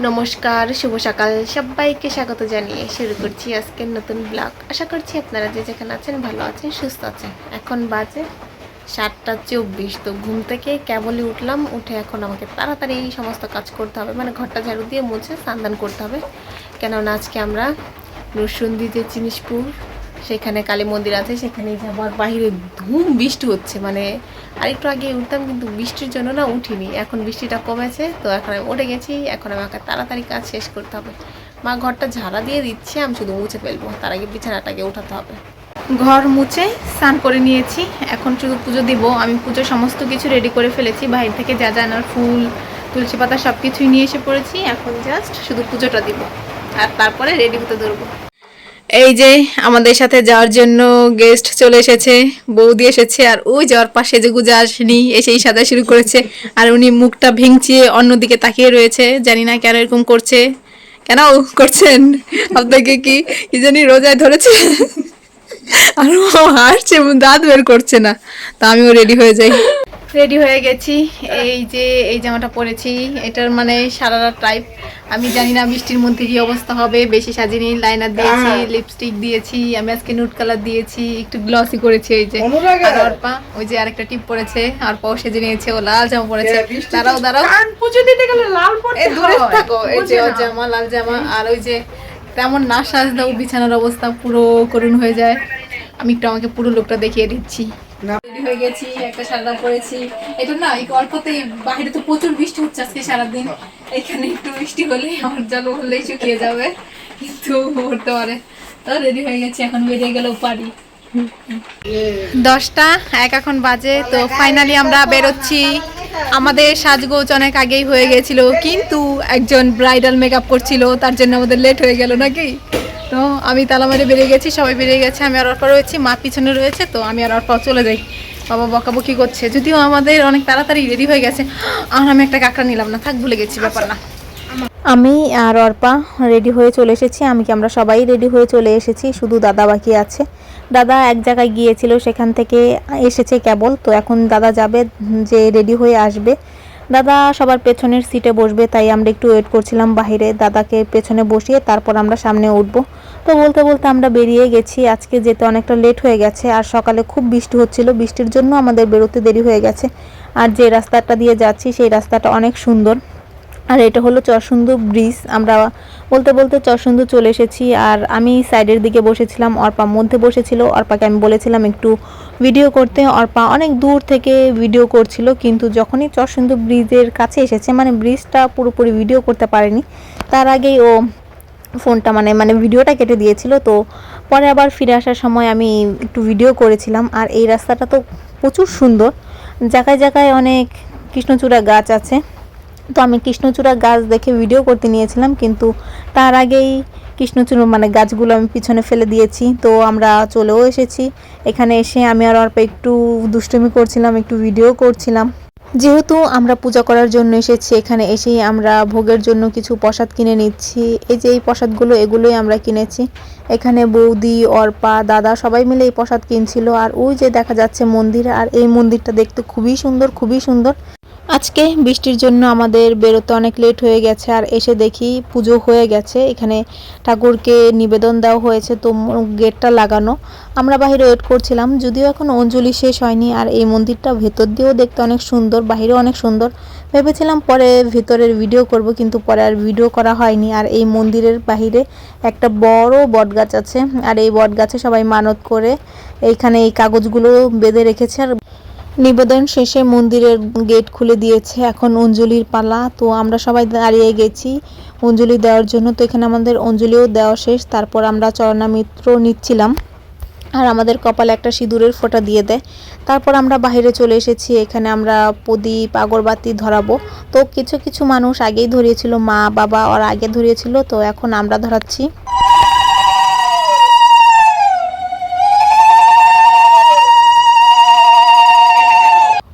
নমস্কার, শুভ সকাল সবাইকে স্বাগত জানিয়ে শুরু করছি আজকের নতুন ব্লগ। আশা করছি আপনারা যে যেখানে আছেন ভালো আছেন, সুস্থ আছেন। এখন বাজে 7:24। তো ঘুম থেকে কেবলই উঠলাম, উঠে এখন আমাকে তাড়াতাড়ি এই সমস্ত কাজ করতে হবে, মানে ঘরটা ঝাড়ু দিয়ে মুছে স্নান করতে হবে। কেননা আজকে আমরা নরসিংদী যে জিনিসপুর সেখানে কালী মন্দির আছে, সেখানে যাবার বাহিরে ধুম বৃষ্টি হচ্ছে। মানে আরেকটু আগে উঠতাম কিন্তু বৃষ্টির জন্য না উঠিনি। এখন বৃষ্টিটা কমেছে, তো এখন আমি উঠে গেছি। এখন আমাকে তাড়াতাড়ি কাজ শেষ করতে হবে। মা ঘরটা ঝাড়া দিয়ে দিচ্ছে, আমি শুধু মুছে ফেলবো, তার আগে বিছানাটাকে উঠাতে হবে। ঘর মুছে স্নান করে নিয়েছি, এখন শুধু পুজো দিব। আমি পুজোর সমস্ত কিছু রেডি করে ফেলেছি, বাইরে থেকে যা জানার ফুল, তুলসী পাতা সব কিছুই নিয়ে এসে পড়েছি। এখন জাস্ট শুধু পুজোটা দিব আর তারপরে রেডি হতে ধরবো। এই যে আমাদের সাথে যাওয়ার জন্য গেস্ট চলে এসেছে, বৌদি এসেছে, আর ওই যাওয়ার পাশে যে গুজা আসেনি এসেই সাজা শুরু করেছে। আর উনি মুখটা ভেঙচিয়ে অন্যদিকে তাকিয়ে রয়েছে, জানি না কেন এরকম করছে। কেন করছেন আপনাকে? কি জানি রোজায় ধরেছে আর ও হাসছে, দাঁত বের করছে না। তা আমিও রেডি হয়ে যাই। রেডি হয়ে গেছি। এই যে এই জামাটা পরেছি, এটার মানে সারারা টাইপ। আমি জানি না বৃষ্টির মধ্যে কি অবস্থা হবে। বেশি সাজিনি, লাইনার দিয়েছি, লিপস্টিক দিয়েছি, আমি আজকে নুট কালার দিয়েছি, একটু গ্লসি করেছি। এই যে আর অর্পা, ওই যে আরেকটা টিপ পরেছে, আর পাও সেজে নিয়েছে, ও লাল জামা পরেছে। দাঁড়াও দাঁড়াও, পুজো দিতে গেলে লাল পরতে হয়, দূরে থাকো। এই যে ওর জামা লাল জামা, আর ওই যে তেমন না সাজলেও বিছানার অবস্থা পুরো করুণ হয়ে যায়। আমি একটু আমাকে পুরো লোকটা দেখিয়ে দিচ্ছি। রেডি হয়ে গেছি, একটা সাদা পরেছি। এটা না এই অল্পতে, বাইরে তো প্রচুর বৃষ্টি হচ্ছে আজকে সারাদিন। এখানে একটু বৃষ্টি হলেই আমার জল হলেই শুকিয়ে যাবে, কিন্তু পড়তে পারে। তো রেডি হয়ে গেছি, এখন বেরিয়ে গেলেও পারি। 10:01 এখন বাজে। তো ফাইনালি আমরা বেরোচ্ছি। আমাদের সাজগোজ অনেক আগেই হয়ে গেছিল, কিন্তু একজন ব্রাইডাল মেকআপ করছিল, তার জন্য আমাদের লেট হয়ে গেল নাকি। তো আমি তালা মারে বেরিয়ে গেছি, সবাই বেরিয়ে গেছে, আমি আর অর্পা রয়েছি, মা পিছনে রয়েছে। তো আমি আর অর্পা চলে যাই। বাবা বকাবকি করছে, যদিও আমাদের অনেক তাড়াতাড়ি রেডি হয়ে গেছে। আর আমি একটা কাঁকড়া নিলাম না, থাক, ভুলে গেছি, ব্যাপার না। আমি আর অর্পা রেডি হয়ে চলে এসেছি। আমরা সবাই রেডি হয়ে চলে এসেছি, শুধু দাদা বাকি আছে। দাদা এক জায়গায় গিয়েছিল, সেখান থেকে এসেছে কেবল। তো এখন দাদা যাবে, যে রেডি হয়ে আসবে। দাদা সবার পেছনের সিটে বসবে, তাই আমরা একটু ওয়েট করছিলাম বাইরে। দাদাকে পেছনে বসিয়ে তারপর আমরা সামনে উঠবো। তো বলতে বলতে আমরা বেরিয়ে গেছি। আজকে যেতে অনেকটা লেট হয়ে গেছে, আর সকালে খুব বৃষ্টি হচ্ছিল, বৃষ্টির জন্য আমাদের বেরোতে দেরি হয়ে গেছে। আর যে রাস্তাটা দিয়ে যাচ্ছি সেই রাস্তাটা অনেক সুন্দর। আর এটা হলো চরসুন্দর ব্রিজ। আমরা বলতে বলতে চরসুন্দর চলে এসেছি। আর আমি সাইডের দিকে বসেছিলাম, অর্পা মধ্যে বসেছিল। অর্পাকে আমি বলেছিলাম একটু ভিডিও করতে, অর্পা অনেক দূর থেকে ভিডিও করছিল, কিন্তু যখনই চরসুন্দর ব্রিজের কাছে এসেছে, মানে ব্রিজটা পুরোপুরি ভিডিও করতে পারেনি, তার আগেই ও ফোনটা মানে ভিডিওটা কেটে দিয়েছিল। তো পরে আবার ফিরে আসার সময় আমি একটু ভিডিও করেছিলাম। আর এই রাস্তাটা তো প্রচুর সুন্দর, জায়গায় জায়গায় অনেক কৃষ্ণচূড়া গাছ আছে। তো আমি কৃষ্ণচূড়া গাছ দেখে ভিডিও করতে নিয়েছিলাম, কিন্তু তার আগেই কৃষ্ণচূড়া গাছগুলো আমি পিছনে ফেলে দিয়েছি। তো আমরা চলেও এসেছি। এখানে এসে আমি আর অল্প একটু দুষ্টুমি করছিলাম, একটু ভিডিও করছিলাম। যেহেতু আমরা পূজা করার জন্য এসেছি, এখানে এসেই আমরা ভোগের জন্য কিছু প্রসাদ কিনে নিচ্ছি। এই যে এই প্রসাদগুলো, এগুলোই আমরা কিনেছি। এখানে বৌদি, অর্পা, দাদা সবাই মিলে এই প্রসাদ কিনছিল। আর ওই যে দেখা যাচ্ছে মন্দির, আর এই মন্দিরটা দেখতে খুবই সুন্দর, খুবই সুন্দর। আজকে বৃষ্টির জন্য আমাদের বেরোতে অনেক লেট হয়ে গেছে, আর এসে দেখি পুজো হয়ে গেছে। এখানে ঠাকুরকে নিবেদন দেওয়া হয়েছে, তো গেটটা লাগানো। আমরা বাইরে ওয়েট করছিলাম, যদিও এখন অঞ্জলি শেষ হয়নি। আর এই মন্দিরটা ভেতর দিয়েও দেখতে অনেক সুন্দর, বাহিরেও অনেক সুন্দর। ভেবেছিলাম পরে ভেতরের ভিডিও করব, কিন্তু পরে আর ভিডিও করা হয়নি। আর এই মন্দিরের বাহিরে একটা বড় বটগাছ আছে, আর এই বটগাছে সবাই মানত করে এইখানে এই কাগজগুলো বেঁধে রেখেছে। আর নিবেদন শেষে মন্দিরের গেট খুলে দিয়েছে, এখন অঞ্জলির পালা। তো আমরা সবাই দাঁড়িয়ে গেছি অঞ্জলি দেওয়ার জন্য। তো এখানে আমাদের অঞ্জলিও দেওয়া শেষ, তারপর আমরা চরণামৃত নিচ্ছিলাম। আর আমাদের কপালে একটা সিঁদুরের ফোঁটা দিয়ে দেয়। তারপর আমরা বাইরে চলে এসেছি। এখানে আমরা প্রদীপ, আগরবাতি ধরাবো। তো কিছু কিছু মানুষ আগেই ধরিয়েছিল, মা বাবা ওরা আগে ধরিয়েছিল, তো এখন আমরা ধরাচ্ছি।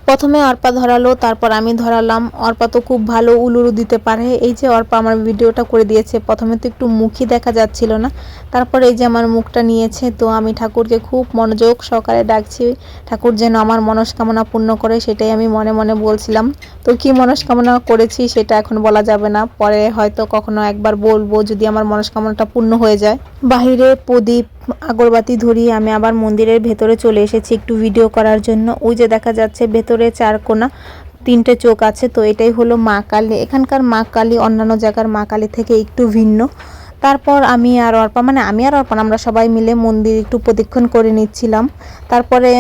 প্রথমে অর্পা ধরালো, তারপর আমি ধরালাম। অর্পা তো খুব ভালো উলুরু দিতে পারে। এই যে অর্পা আমার ভিডিওটা করে দিয়েছে। প্রথমে তো একটু মুখই দেখা যাচ্ছিল না, তারপর এই যে আমার মুখটা নিয়েছে। তো আমি ঠাকুরকে খুব মনোযোগ সহকারে ডাকছি, ঠাকুর যেন আমার মনস্কামনা পূর্ণ করে, সেটাই আমি মনে মনে বলছিলাম। তো কি মনস্কামনা করেছি সেটা এখন বলা যাবে না, পরে হয়তো কখনো একবার বলবো যদি আমার মনস্কামনাটা পূর্ণ হয়ে যায়। বাহিরে প্রদীপ আগরবাতি ধরিয়ে আমি আবার মন্দিরের ভেতরে চলে এসেছি একটু ভিডিও করার জন্য। ওই যে দেখা যাচ্ছে ভেতরে 4 কোণা 3টে চোখ আছে, তো এটাই হলো মা কালী। এখানকার মা কালী অন্যান্য জায়গার মা কালী থেকে একটু ভিন্ন। তারপর আমি আর অর্পণ আমরা সবাই মিলে মন্দির একটু প্রদক্ষিণ করে নিচ্ছিলাম। তারপরে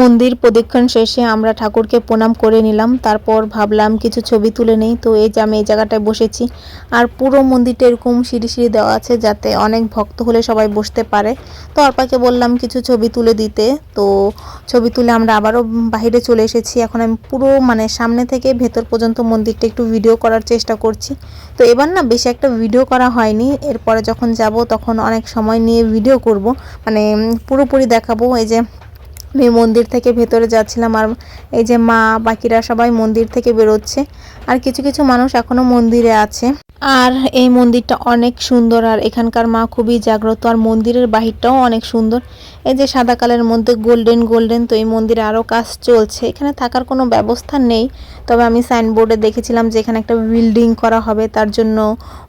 মন্দির প্রদক্ষিণ শেষে আমরা ঠাকুরকে প্রণাম করে নিলাম। তারপর ভাবলাম কিছু ছবি তুলে নেই, তো এই যে আমি এই জায়গাটায় বসেছি। আর পুরো মন্দিরটা এরকম সিঁড়ি সিঁড়ি দেওয়া আছে যাতে অনেক ভক্ত হলে সবাই বসতে পারে। তো অর্পাকে বললাম কিছু ছবি তুলে দিতে, তো ছবি তুলে আমরা আবারও বাইরে চলে এসেছি। এখন আমি পুরো সামনে থেকে ভেতর পর্যন্ত মন্দিরটা একটু ভিডিও করার চেষ্টা করছি। তো এবার না বেশি একটা ভিডিও করা হয়নি, এরপরে যখন যাব তখন অনেক সময় নিয়ে ভিডিও করব, পুরোপুরি দেখাবো। এই যে আমি মন্দির থেকে ভেতরে যাচ্ছিলাম আর এই যে মা বাকিরা সবাই মন্দির থেকে বেরোচ্ছে, আর কিছু কিছু মানুষ এখনো মন্দিরে আছে। আর এই মন্দিরটা অনেক সুন্দর, আর এখানকার মা খুবই জাগ্রত, আর মন্দিরের বাহিরটাও অনেক সুন্দর। এই যে সাদা কালারের মধ্যে গোল্ডেন গোল্ডেন, তো এই মন্দিরে আরও কাজ চলছে। এখানে থাকার কোনো ব্যবস্থা নেই, তবে আমি সাইনবোর্ডে দেখেছিলাম যে এখানে একটা বিল্ডিং করা হবে, তার জন্য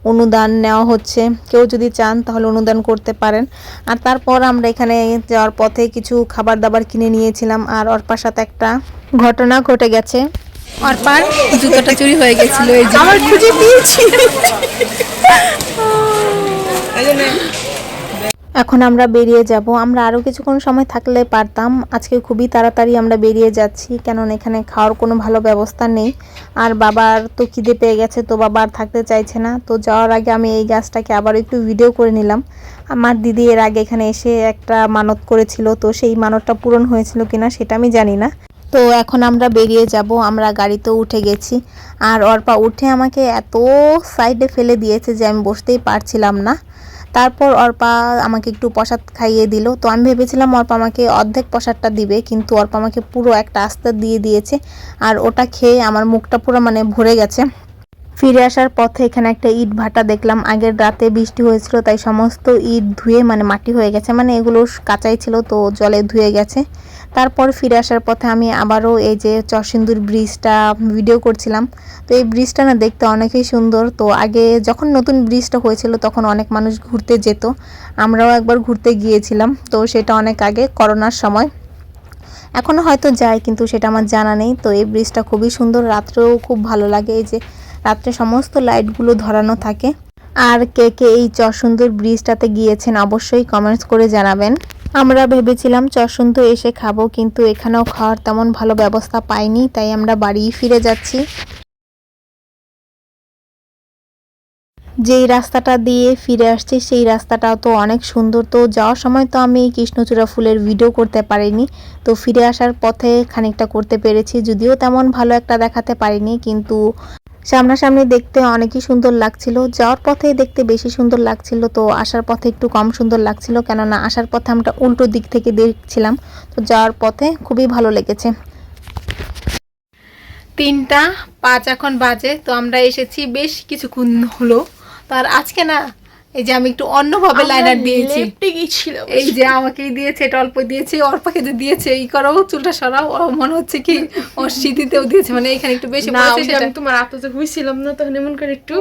অনুদান নেওয়া হচ্ছে। কেউ যদি চান তাহলে অনুদান করতে পারেন। আর তারপর আমরা এখানে যাওয়ার পথে কিছু খাবার দাবার কিনে নিয়েছিলাম। আর অর্পার সাথে একটা ঘটনা ঘটে গেছে, অর্পার জুতোটা চুরি হয়ে গেছিল, এই যে আমার খুঁজে পেয়েছি। এখন আমরা বেরিয়ে যাব। আমরা আরও কিছুক্ষণ সময় থাকলে পারতাম, আজকে খুবই তাড়াতাড়ি আমরা বেরিয়ে যাচ্ছি, কেননা এখানে খাওয়ার কোনো ভালো ব্যবস্থা নেই। আর বাবার তো খিদে পেয়ে গেছে, তো বাবা আর থাকতে চাইছে না। তো যাওয়ার আগে আমি এই গাছটাকে আবার একটু ভিডিও করে নিলাম। আমার দিদি এর আগে এখানে এসে একটা মানত করেছিল, তো সেই মানতটা পূরণ হয়েছিল কিনা সেটা আমি জানি না। তো এখন আমরা বেরিয়ে যাব, আমরা গাড়িতেও উঠে গেছি। আর অর্পা উঠে আমাকে এত সাইডে ফেলে দিয়েছে যে আমি বসতেই পারছিলাম না। তারপর অর্পা আমাকে একটু প্রসাদ খাইয়ে দিল। তো আমি ভেবেছিলাম অর্পা আমাকে অর্ধেক প্রসাদটা দিবে, কিন্তু অর্পা আমাকে পুরো একটা আস্তে দিয়ে দিয়েছে। আর ওটা খেয়ে আমার মুখটা পুরো ভরে গেছে। ফিরে আসার পথে এখানে একটা ইট ভাটা দেখলাম। আগের রাতে বৃষ্টি হয়েছিল, তাই সমস্ত ইট ধুয়ে মাটি হয়ে গেছে, এগুলো কাঁচাই ছিল, তো জলে ধুয়ে গেছে। তারপর ফিরে আসার পথে আমি আবারও এই যে চরসিন্দুর ব্রিজটা ভিডিও করছিলাম। তো এই ব্রিজটা না দেখতে অনেকই সুন্দর। তো আগে যখন নতুন ব্রিজটা হয়েছিল তখন অনেক মানুষ ঘুরতে যেত, আমরাও একবার ঘুরতে গিয়েছিলাম। তো সেটা অনেক আগে করোনার সময়, এখনও হয়তো যায় কিন্তু সেটা আমার জানা নেই। তো এই ব্রিজটা খুবই সুন্দর, রাত্রেও খুব ভালো লাগে। এই যে রাত্রে সমস্ত লাইটগুলো ধরানো থাকে। আর কে কে এই চরসুন্দর ব্রিজটাতে গিয়েছেন অবশ্যই কমেন্টস করে জানাবেন। আমরা ভেবেছিলাম চরসুন্দর এসে খাবো, কিন্তু এখানেও খাওয়ার তেমন ভালো ব্যবস্থা পাইনি, তাই আমরা বাড়ি ফিরে যাচ্ছি। যেই রাস্তাটা দিয়ে ফিরে আসছি সেই রাস্তাটাও তো অনেক সুন্দর। তো যাওয়ার সময় তো আমি কৃষ্ণচূড়া ফুলের ভিডিও করতে পারিনি, তো ফিরে আসার পথে খানিকটা করতে পেরেছি, যদিও তেমন ভালো একটা দেখাতে পারিনি, কিন্তু সামনাসামনি দেখতে অনেকই সুন্দর লাগছিল। যাওয়ার পথে দেখতে বেশি সুন্দর লাগছিল, তো আসার পথে একটু কম সুন্দর লাগছিল, কেননা আসার পথে আমরা উল্টো দিক থেকে দেখছিলাম। তো যাওয়ার পথে খুবই ভালো লেগেছে। 3:05 এখন বাজে, তো আমরা এসেছি বেশ কিছুক্ষণ হলো। তার আজকে না এই যে আমি একটু অন্যভাবে লাইনার দিয়েছি, এই যে আমাকেই দিয়েছে, এটা অল্প দিয়েছে, অর্পাকে যে দিয়েছে এই করো চুলটা সরাও, মনে হচ্ছে কি ওর স্মৃতিতেও দিয়েছে, এখানে একটু বেশি পড়েছে। সেটা আমি তোমার আত্মতে হইছিলাম না তখন, এমন করে একটু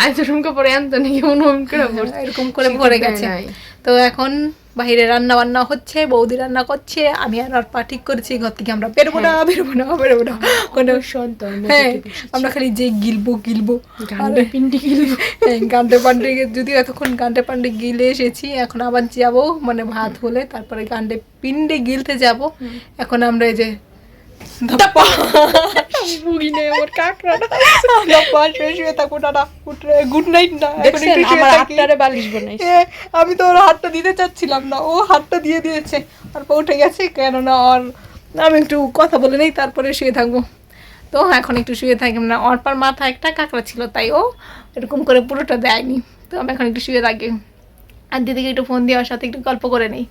আইজরুমকে পরে আনতো নাকি মন করে এরকম করে ভরে গেছে। তো এখন বাহিরে রান্না বান্না হচ্ছে, বৌদি রান্না করছে, আমি আর অর্পা ঠিক করেছি ঘর থেকে আমরা বেরোবো না কোনো সন্তান। হ্যাঁ, আমরা খালি যে গিলবো গান্ডে পিন্ডি গিলবো, গান্ডে পান্ডে, যদিও এতক্ষণ গান্ডে পান্ডে গিলে এসেছি, এখন আবার যাবো ভাত হলে তারপরে গান্ডে পিন্ডে গিলতে যাব। এখন আমরা এই যে আমি তো ওর হাতটা দিতে চাচ্ছিলাম না, ও হাতটা দিয়ে দিয়েছে, তারপর উঠে গেছে, কেননা ওর আমি একটু কথা বলে নেই তারপরে শুয়ে থাকবো। তো এখন একটু শুয়ে থাকি, অর্পার মাথা একটা কাঁকড়া ছিল, তাই ও এরকম করে পুরোটা দেয়নি। তো আমি এখন একটু শুয়ে থাকি, আর দিদিকে একটু ফোন দিয়ে ওর সাথে একটু গল্প করে নেই।